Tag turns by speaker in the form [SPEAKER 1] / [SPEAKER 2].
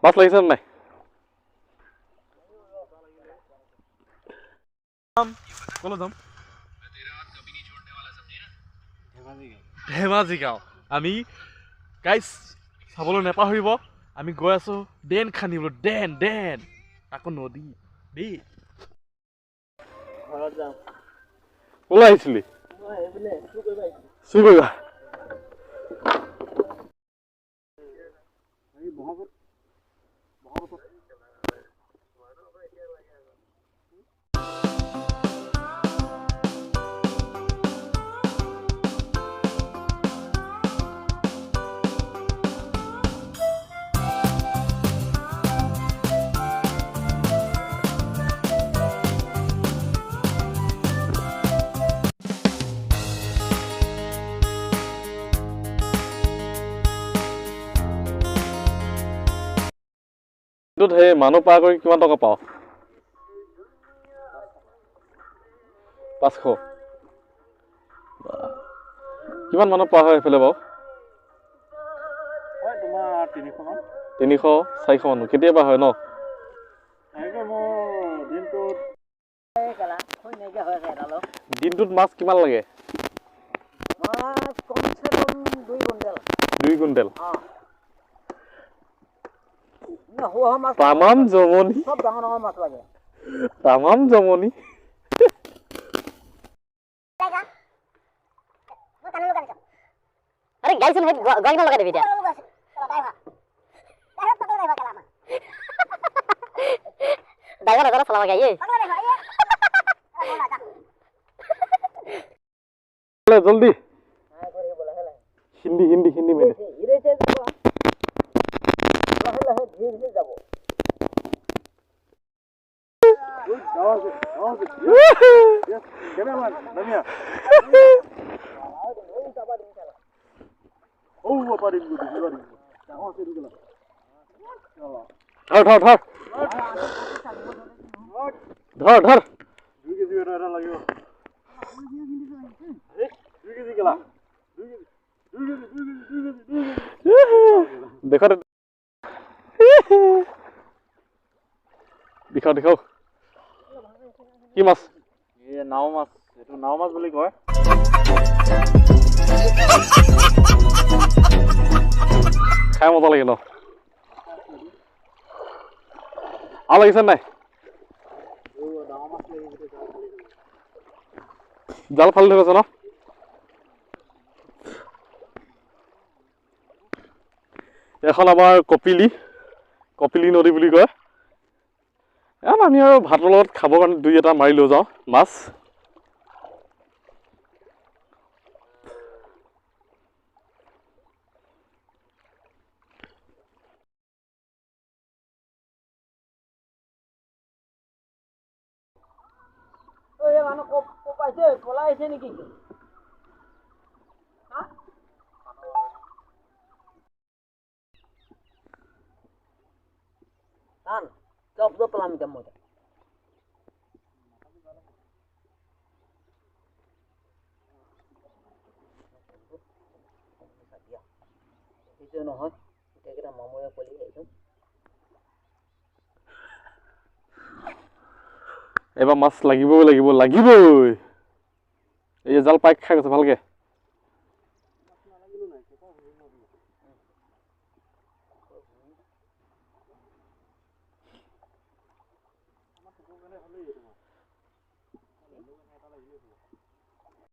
[SPEAKER 1] মাছ লাগিছে নাই কলৈ যাম ধেমাজি গাঁও আমি গাইজ চাবলৈ নেপাহৰিব আমি গৈ আছো ডেন খান্দিবলৈ ডেন আকৌ নদী দেই ওলাই আহিছিলি চুৰ কৰিবা সেই মানুহ পাৰ কৰি কিমান টকা পাও 500 কিমান মানুহ পাৰ হয় এইফালে বাৰু 300-400 মানুহ কেতিয়াবা হয় ন দিনটোত মাছ কিমান লাগে 2 কুইণ্টেল তামাম জমনি সব ডাঙৰ মাছ লাগে তামাম জমনি
[SPEAKER 2] अरे गाइस ने गाइस लगा दे बेटा ड्राइवर जरा सलाम गया ये
[SPEAKER 1] जल्दी हिंदी में धर देखो दिखाओ কি মাছ এই নাও মাছ এটো নাও মাছ বুলি কয় খাই মজা লাগে ন আ লাগিছে নাই জাল ফালি ধৰিছে ন এখন আমাৰ কপিলি নদী বুলি কয় আমি আৰু ভাতৰ লগত খাবৰ কাৰণে 2-এটা মাৰি লৈ যাওঁ মাছ
[SPEAKER 2] ओए मानो को पाइছে পলাইছে নেকি হ্যাঁ কান সব পলাম কেমন এইটো নহয় এটা মামুয়া পলি এইটো
[SPEAKER 1] এবাৰ মাছ লাগিবই এই জাল পাইক খাই গৈছে ভালকে